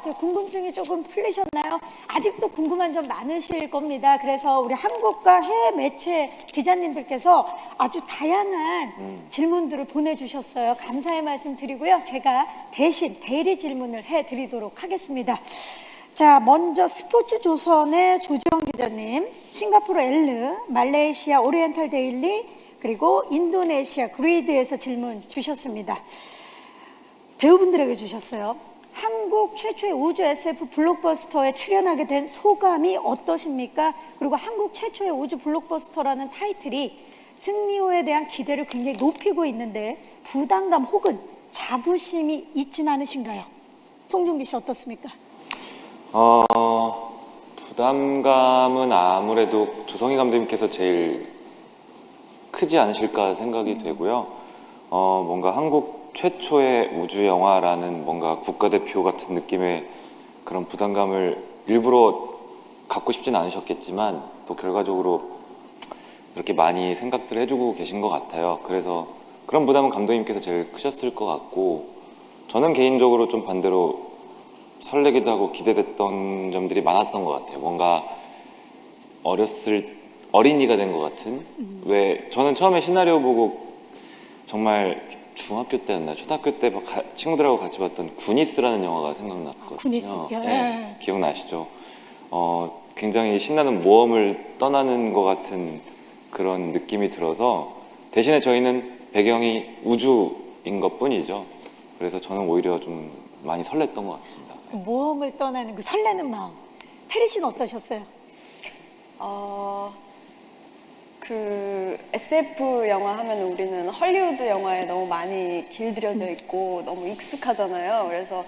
어떻게 궁금증이 조금 풀리셨나요? 아직도 궁금한 점 많으실 겁니다. 그래서 우리 한국과 해외 매체 기자님들께서 아주 다양한 질문들을 보내주셨어요. 감사의 말씀 드리고요. 제가 대신 대리 질문을 해드리도록 하겠습니다. 자, 먼저 스포츠조선의 조지영 기자님, 싱가포르 엘르, 말레이시아 오리엔탈 데일리, 그리고 인도네시아 그리드에서 질문 주셨습니다. 배우분들에게 주셨어요. 한국 최초의 우주 SF 블록버스터에 출연하게 된 소감이 어떠십니까? 그리고 한국 최초의 우주 블록버스터라는 타이틀이 승리호에 대한 기대를 굉장히 높이고 있는데 부담감 혹은 자부심이 있진 않으신가요? 송중기 씨 어떻습니까? 부담감은 아무래도 조성희 감독님께서 제일 크지 않으실까 생각이 되고요. 뭔가 한국 최초의 우주 영화라는 뭔가 국가대표 같은 느낌의 그런 부담감을 일부러 갖고 싶진 않으셨겠지만 또 결과적으로 이렇게 많이 생각들을 해주고 계신 것 같아요. 그래서 그런 부담은 감독님께서 제일 크셨을 것 같고, 저는 개인적으로 좀 반대로 설레기도 하고 기대됐던 점들이 많았던 것 같아요. 뭔가 어린이가 된 것 같은. 왜 저는 처음에 시나리오 보고 정말 중학교 때였나 초등학교 때 친구들하고 같이 봤던 구니스라는 영화가 생각났거든요. 구니스죠. 네, 기억나시죠? 굉장히 신나는 모험을 떠나는 것 같은 그런 느낌이 들어서, 대신에 저희는 배경이 우주인 것 뿐이죠. 그래서 저는 오히려 좀 많이 설렜던 것 같습니다. 모험을 떠나는 그 설레는 마음. 테리 씨는 어떠셨어요? 그 SF 영화 하면 우리는 헐리우드 영화에 너무 많이 길들여져 있고 너무 익숙하잖아요. 그래서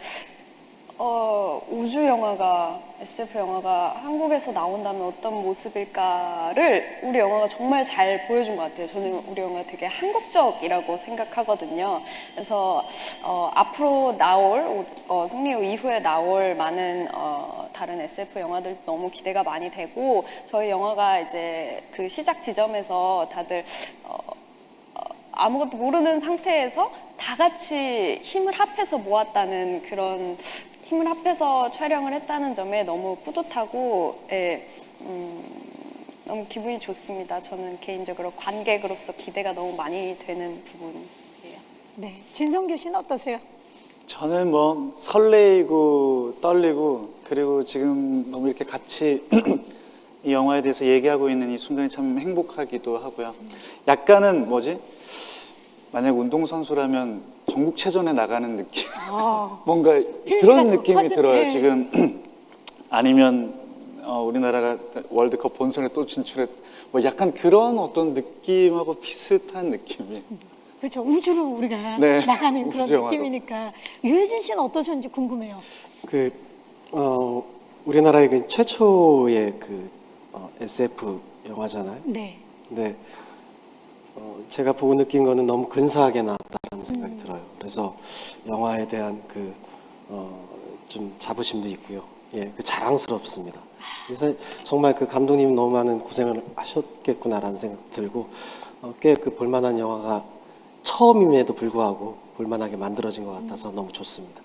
우주 영화가, SF 영화가 한국에서 나온다면 어떤 모습일까를 우리 영화가 정말 잘 보여준 것 같아요. 저는 우리 영화가 되게 한국적이라고 생각하거든요. 그래서 앞으로 나올 승리호 이후에 나올 많은 다른 SF 영화들 너무 기대가 많이 되고, 저희 영화가 이제 그 시작 지점에서 다들 아무것도 모르는 상태에서 다 같이 힘을 합해서 모았다는 그런, 힘을 합해서 촬영을 했다는 점에 너무 뿌듯하고, 예, 너무 기분이 좋습니다. 저는 개인적으로 관객으로서 기대가 너무 많이 되는 부분이에요. 네, 진성규 씨는 어떠세요? 저는 뭐 설레이고 떨리고, 그리고 지금 너무 이렇게 같이 이 영화에 대해서 얘기하고 있는 이 순간이 참 행복하기도 하고요. 약간은 만약 운동선수라면 전국체전에 나가는 느낌, 뭔가 그런 느낌이 들어요. 네. 지금 아니면 우리나라가 월드컵 본선에 또 진출했, 뭐 약간 그런 어떤 느낌하고 비슷한 느낌이. 그렇죠. 우주로 우리가 네, 나가는 그런 우주 영화로. 느낌이니까. 유해진 씨는 어떠셨는지 궁금해요. 우리나라의 그 최초의 SF 영화잖아요. 네. 근데 제가 보고 느낀 거는 너무 근사하게 나왔다라는 생각이 들어요. 그래서 영화에 대한 좀 자부심도 있고요. 예, 자랑스럽습니다. 그래서 정말 그 감독님이 너무 많은 고생을 하셨겠구나라는 생각 들고, 꽤 볼만한 영화가 처음임에도 불구하고 볼만하게 만들어진 것 같아서 너무 좋습니다.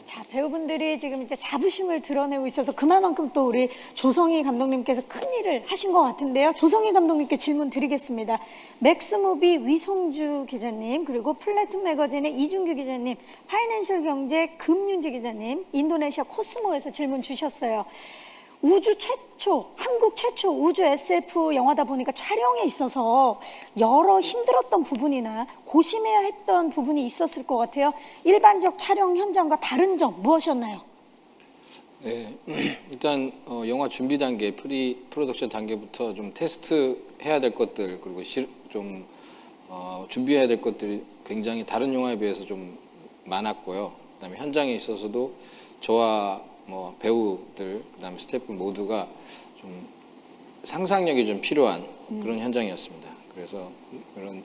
자, 배우분들이 지금 이제 자부심을 드러내고 있어서 그만큼 또 우리 조성희 감독님께서 큰 일을 하신 것 같은데요. 조성희 감독님께 질문 드리겠습니다. 맥스무비 위성주 기자님, 그리고 플래툰 매거진의 이준규 기자님, 파이낸셜 경제 금윤지 기자님, 인도네시아 코스모에서 질문 주셨어요. 한국 최초 우주 SF 영화다 보니까 촬영에 있어서 여러 힘들었던 부분이나 고심해야 했던 부분이 있었을 것 같아요. 일반적 촬영 현장과 다른 점 무엇이었나요? 네, 일단 영화 준비 단계, 프로덕션 단계부터 좀 테스트 해야 될 것들, 그리고 좀 준비해야 될 것들이 굉장히 다른 영화에 비해서 좀 많았고요. 그다음에 현장에 있어서도 저와 배우들, 그다음에 스태프 모두가 좀 상상력이 좀 필요한 그런 현장이었습니다. 그래서 그런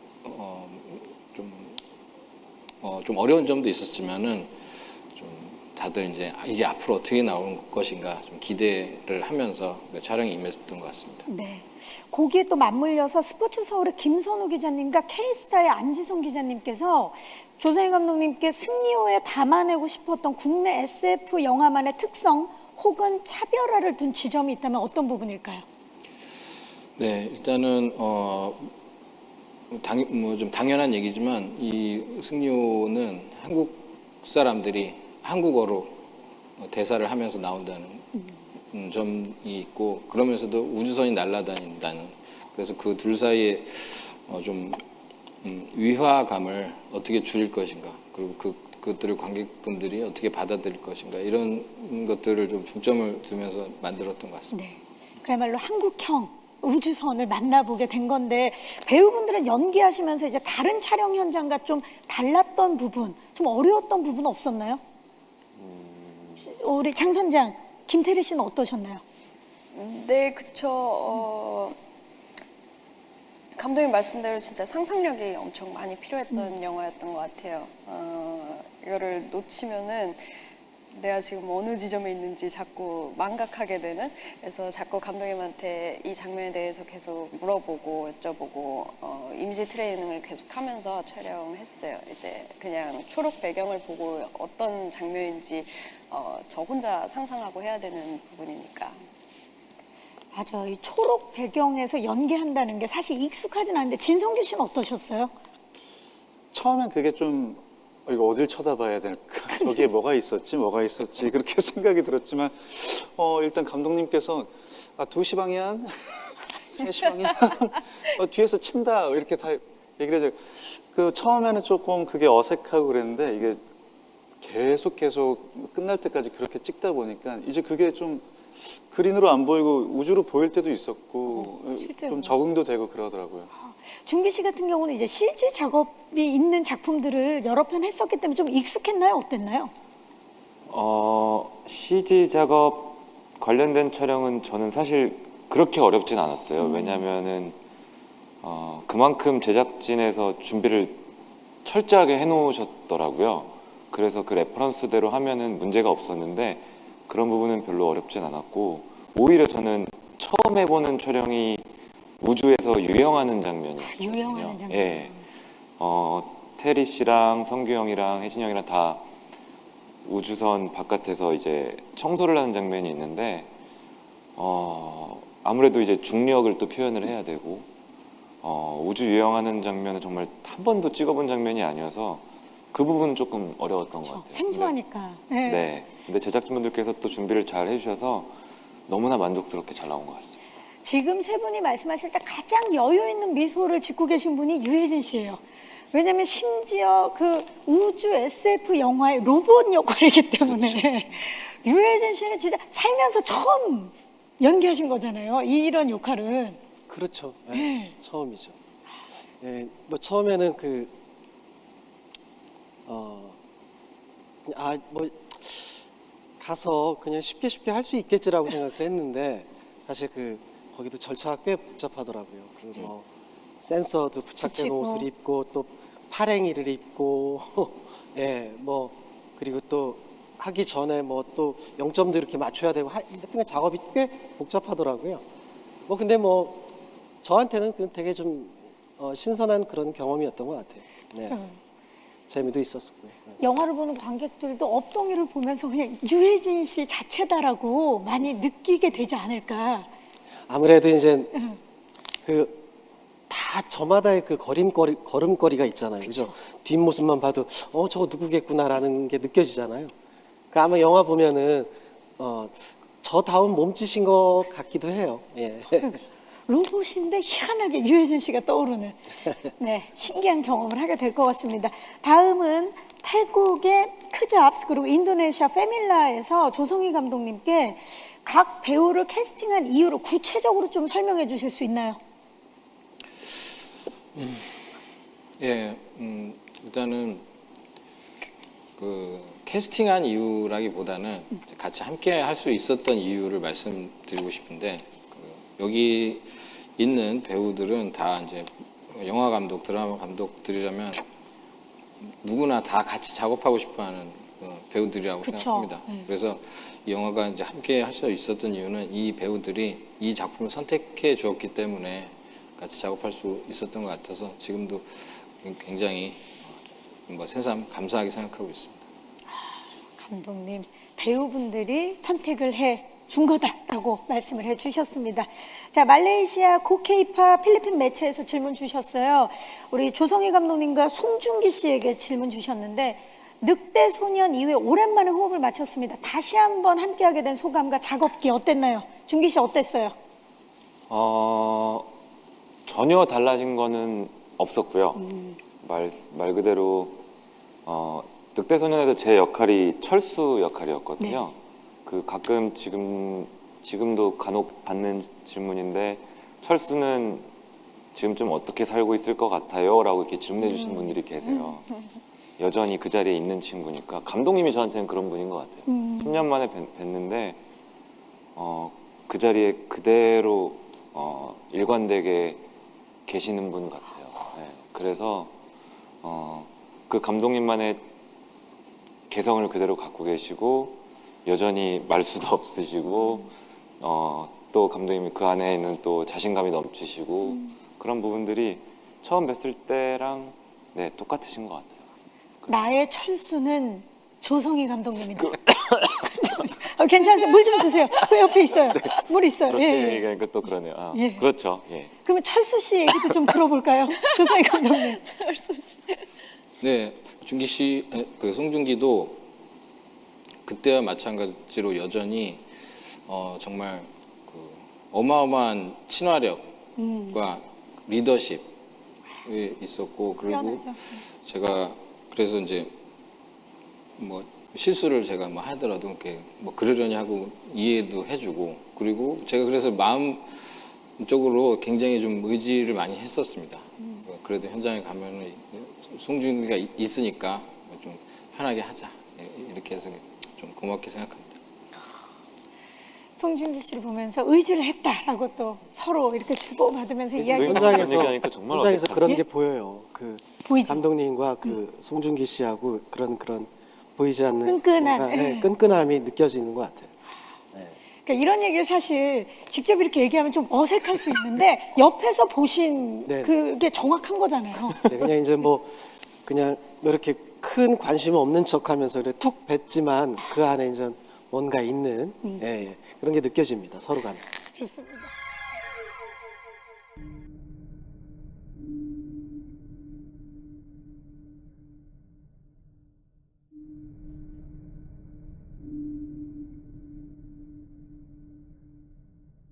좀 어려운 점도 있었지만은 좀 다들 이제 앞으로 어떻게 나올 것인가 좀 기대를 하면서 촬영에 임했던 것 같습니다. 네. 거기에 또 맞물려서 스포츠 서울의 김선우 기자님과 K스타의 안지성 기자님께서 조성희 감독님께 승리호에 담아내고 싶었던 국내 SF 영화만의 특성 혹은 차별화를 둔 지점이 있다면 어떤 부분일까요? 네, 일단은 좀 당연한 얘기지만 이 승리호는 한국 사람들이 한국어로 대사를 하면서 나온다는 점이 있고, 그러면서도 우주선이 날아다닌다는, 그래서 그 둘 사이에 좀 위화감을 어떻게 줄일 것인가, 그리고 그것들을 관객분들이 어떻게 받아들일 것인가, 이런 것들을 좀 중점을 두면서 만들었던 것 같습니다. 네, 그야말로 한국형 우주선을 만나보게 된 건데, 배우분들은 연기하시면서 이제 다른 촬영 현장과 좀 달랐던 부분, 좀 어려웠던 부분 없었나요? 우리 장 선장, 김태리 씨는 어떠셨나요? 네, 그쵸. 감독님 말씀대로 진짜 상상력이 엄청 많이 필요했던 영화였던 것 같아요. 이거를 놓치면은 내가 지금 어느 지점에 있는지 자꾸 망각하게 되는, 그래서 자꾸 감독님한테 이 장면에 대해서 계속 물어보고 여쭤보고 이미지 트레이닝을 계속 하면서 촬영했어요. 이제 그냥 초록 배경을 보고 어떤 장면인지 저 혼자 상상하고 해야 되는 부분이니까. 맞아, 이 초록 배경에서 연기한다는 게 사실 익숙하진 않은데, 진성규 씨는 어떠셨어요? 처음엔 그게 좀 이거 어딜 쳐다봐야 될까? 저기에 뭐가 있었지? 그렇게 생각이 들었지만 일단 감독님께서 2시 방향, 3시 방향, 뒤에서 친다 이렇게 다 얘기를 해줘요. 그 처음에는 조금 그게 어색하고 그랬는데, 이게 계속 끝날 때까지 그렇게 찍다 보니까 이제 그게 좀 그린으로 안 보이고 우주로 보일 때도 있었고 실제로. 좀 적응도 되고 그러더라고요. 준기 씨 같은 경우는 이제 CG 작업이 있는 작품들을 여러 편 했었기 때문에 좀 익숙했나요? 어땠나요? CG 작업 관련된 촬영은 저는 사실 그렇게 어렵진 않았어요. 왜냐면은 그만큼 제작진에서 준비를 철저하게 해놓으셨더라고요. 그래서 그 레퍼런스대로 하면은 문제가 없었는데, 그런 부분은 별로 어렵진 않았고, 오히려 저는 처음 해보는 촬영이 우주에서 유영하는 장면이었거든요. 유영하는 장면. 예. 테리 씨랑 성규 형이랑 혜진 형이랑 다 우주선 바깥에서 이제 청소를 하는 장면이 있는데, 아무래도 이제 중력을 또 표현을 해야 되고, 우주 유영하는 장면은 정말 한 번도 찍어본 장면이 아니어서 그 부분은 조금 어려웠던 것 같아요. 생소하니까. 네. 네. 근데 제작진분들께서 또 준비를 잘 해주셔서 너무나 만족스럽게 잘 나온 것 같습니다. 지금 세 분이 말씀하실 때 가장 여유 있는 미소를 짓고 계신 분이 유해진 씨예요. 왜냐하면 심지어 그 우주 SF 영화의 로봇 역할이기 때문에 유해진 씨는 진짜 살면서 처음 연기하신 거잖아요. 이런 역할은. 그렇죠. 예, 네. 처음이죠. 뭐 처음에는 뭐 가서 그냥 쉽게 할 수 있겠지라고 생각을 했는데, 사실 거기도 절차가 꽤 복잡하더라고요. 뭐 센서도 부착된 붙이고. 옷을 입고 또 파랭이를 입고 뭐 그리고 또 하기 전에 뭐 또 0점도 이렇게 맞춰야 되고 하여튼 작업이 꽤 복잡하더라고요. 뭐 근데 뭐 저한테는 되게 좀 신선한 그런 경험이었던 것 같아요. 네. 재미도 있었고요. 영화를 보는 관객들도 업동이를 보면서 그냥 유해진 씨 자체다라고 많이 느끼게 되지 않을까. 아무래도 이제 다 저마다의 걸음걸이가 있잖아요. 그죠? 뒷모습만 봐도 저거 누구겠구나라는 게 느껴지잖아요. 아마 영화 보면은 저다운 몸짓인 것 같기도 해요. 예. 로봇인데 희한하게 유해진 씨가 떠오르는, 네, 신기한 경험을 하게 될 것 같습니다. 다음은 태국의 크잡스 그리고 인도네시아 페밀라에서 조성희 감독님께 각 배우를 캐스팅한 이유를 구체적으로 좀 설명해 주실 수 있나요? 예, 일단은 캐스팅한 이유라기보다는 같이 함께 할 수 있었던 이유를 말씀드리고 싶은데, 여기 있는 배우들은 다 이제 영화 감독, 드라마 감독들이라면 누구나 다 같이 작업하고 싶어하는 배우들이라고 그쵸. 생각합니다. 네. 그래서 이 영화가 이제 함께 할 수 있었던 이유는 이 배우들이 이 작품을 선택해 주었기 때문에 같이 작업할 수 있었던 것 같아서 지금도 굉장히 뭐 새삼 감사하게 생각하고 있습니다. 감독님, 배우분들이 선택을 해 준 거다라고 말씀을 해 주셨습니다. 자, 말레이시아 고케이파 필리핀 매체에서 질문 주셨어요. 우리 조성희 감독님과 송중기 씨에게 질문 주셨는데, 늑대 소년 이후에 오랜만에 호흡을 맞췄습니다. 다시 한번 함께하게 된 소감과 작업기 어땠나요? 중기 씨 어땠어요? 전혀 달라진 거는 없었고요. 말 그대로 늑대소년에서 제 역할이 철수 역할이었거든요. 그 가끔 지금도 간혹 받는 질문인데, 철수는 지금 좀 어떻게 살고 있을 것 같아요? 라고 이렇게 질문해 주시는 분들이 계세요. 여전히 그 자리에 있는 친구니까. 감독님이 저한테는 그런 분인 것 같아요. 10년 만에 뵀는데 그 자리에 그대로 일관되게 계시는 분 같아요. 네. 그래서 그 감독님만의 개성을 그대로 갖고 계시고, 여전히 말수도 없으시고, 또 감독님이 그 안에 있는 또 자신감이 넘치시고, 그런 부분들이 처음 뵀을 때랑 네, 똑같으신 것 같아요. 나의 철수는 조성희 감독님이다. 괜찮으세요? 물 좀 드세요. 그 옆에 있어요. 물 있어요. 그렇게 예, 예. 얘기하니까 또 그러네요. 예. 그렇죠. 예. 그러면 철수 씨 얘기도 좀 들어볼까요? 조성희 감독님. 네, 준기 씨, 그 송중기도 그때와 마찬가지로 여전히 정말 그 어마어마한 친화력과 리더십이 있었고, 그리고 미안하죠. 제가 그래서 이제 뭐 실수를 제가 뭐 하더라도 이렇게 뭐 그러려니 하고 이해도 해주고, 그리고 제가 그래서 마음적으로 굉장히 좀 의지를 많이 했었습니다. 그래도 현장에 가면은 송중기가 있으니까 좀 편하게 하자, 이렇게 해서 좀 고맙게 생각합니다. 송중기 씨를 보면서 의지를 했다라고 또 서로 이렇게 주고받으면서 이야기. 현장에서 얘기하니까 정말 현장에서 어색하네요. 그런 예? 게 보여요. 그 보이죠? 감독님과 그 송중기 씨하고 그런 보이지 않는 끈끈한, 뭔가, 예. 끈끈함이 느껴지는 것 같아요. 그러니까 이런 얘기를 사실 직접 이렇게 얘기하면 좀 어색할 수 있는데, 옆에서 보신 네. 그게 정확한 거잖아요. 네, 그냥 이제 그냥 이렇게 큰 관심 없는 척하면서 그래 툭 뱉지만 그 안에 이제 뭔가 있는 예, 그런 게 느껴집니다. 서로 간에. 좋습니다.